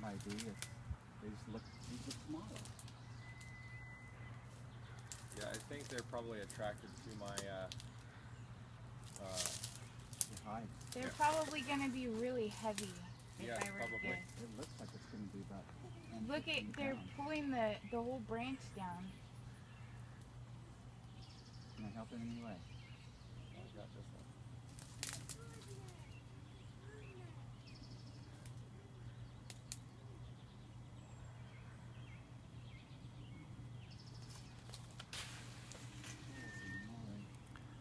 ID. They just look smaller. Yeah, I think they're probably attracted to my hide. They're probably going to be really heavy. Yeah, If I were to probably. guess. It looks like it's going to be about. Look at, they're pulling the whole branch down. Can I help in any way? I got this one.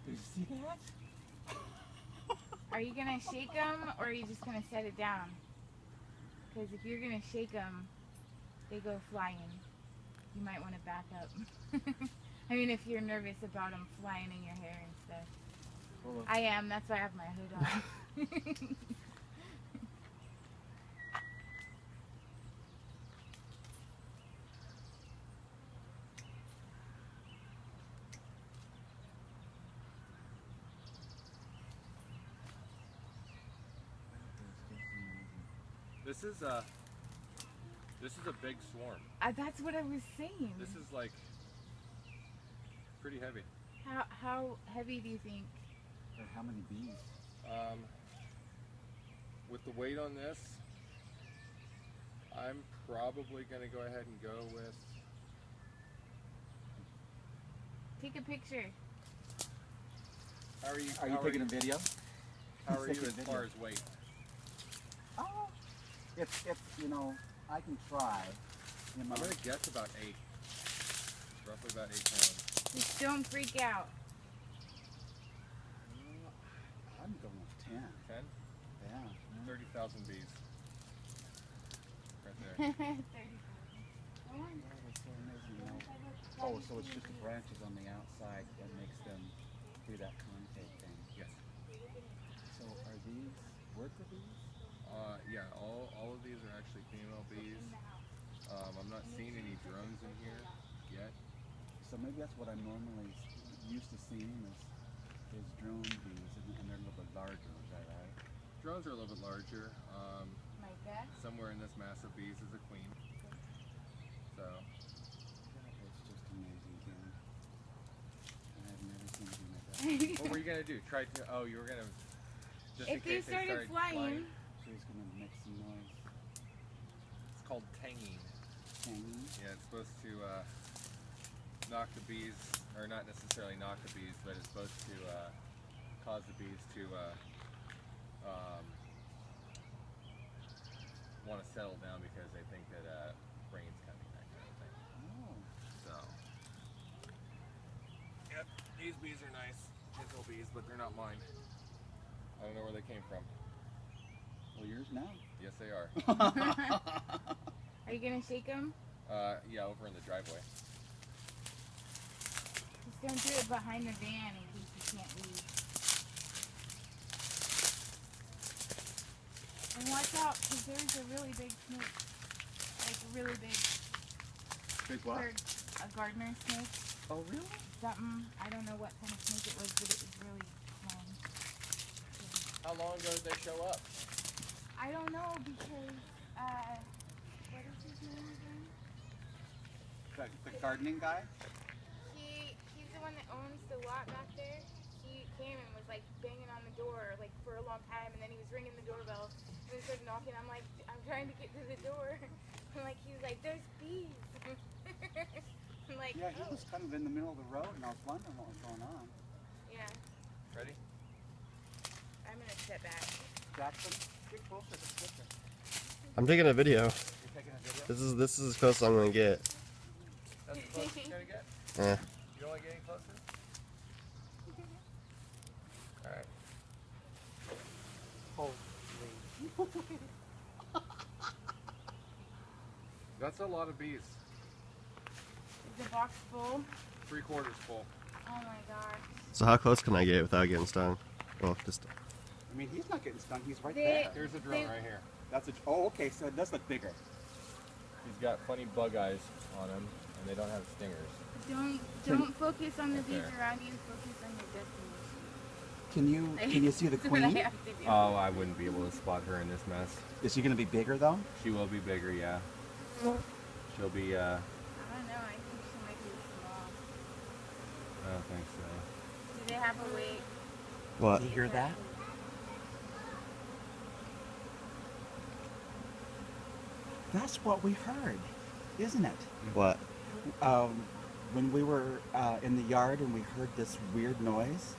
Did you see that? Are you going to shake them or are you just going to set it down? Because if you're going to shake them, they go flying. You might want to back up. I mean, if you're nervous about them flying in your hair and stuff. Well, I am. That's why I have my hood on. This is a big swarm. That's what I was saying. This is like pretty heavy. How heavy do you think? Or how many bees? With the weight on this, I'm probably going to go ahead and go with. Take a picture. How are you? Are you taking a video? How are you He's as taking a far video. as weight? Oh, it's you know, I can try. You know. I'm going to guess about 8. Roughly about 8 pounds. Just don't freak out. I'm going with 10. 10? Yeah. 30,000 bees. Right there. 30. Oh, that's so amazing, you know. Oh, so it's just the branches on the outside that makes them do that concave thing. Yes. So are these worker bees? Yeah, all of these are actually female bees. I'm not seeing any drones in here yet. So maybe that's what I'm normally used to seeing is drone bees, and they're a little bit larger. Is that right? Drones are a little bit larger. Like that? Somewhere in this mass of bees is a queen. So. It's just amazing, Ken. I've never seen anything like that. What were you gonna do? Try to? Oh, you were gonna. Just in If they case started flying. So he's gonna make some noise. It's called tanging. Hanging. Yeah, it's supposed to knock the bees, or not necessarily knock the bees, but it's supposed to cause the bees to want to settle down because they think that rain's coming, that kind of thing. Oh. So, yep, these bees are nice, his little bees, but they're not mine. I don't know where they came from. Well, yours now. Yes, they are. Are you gonna shake them? Yeah, over in the driveway. Just don't do it behind the van in case you can't leave. And watch out, because there's a really big snake. Like a really big Big what? bird. A gardener snake. Oh, really? Something. I don't know what kind of snake it was, but it was really long. How long ago did they show up? I don't know because, what is his name again? The gardening guy? He's the one that owns the lot back there. He came and was like banging on the door like for a long time, and then he was ringing the doorbell and then started knocking. I'm like, I'm trying to get to the door. And like he was like, there's bees. I'm like, Yeah, he oh. was kind of in the middle of the road, and I was wondering what was going on. Yeah. Ready? I'm gonna step back. Jackson, get closer to the picture. I'm taking a video. You're taking a video? This is as close as I'm gonna get. That's the closest you're gonna get? Yeah. You don't want to get any closer? Alright. Holy. That's a lot of bees. Is the box full? 3/4 full. Oh my gosh. So how close can I get without getting stung? Well, just I mean, he's not getting stung. He's right They- there. Here's a drone right here. That's a. Oh, okay. So it does look bigger. He's got funny bug eyes on him, and they don't have stingers. Don't focus on the Right bees there. around you. Focus on your destination. Can you see the That's what I queen? have to do. Oh, I wouldn't be able to spot her in this mess. Is she going to be bigger though? She will be bigger, yeah. She'll be, I don't know. I think she might be small. I don't think so. Do they have a weight? What? Do you hear that? That's what we heard, isn't it? What? When we were in the yard and we heard this weird noise,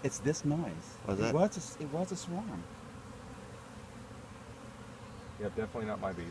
it's this noise. Was it? it? It was a swarm. Yep, definitely not my bees.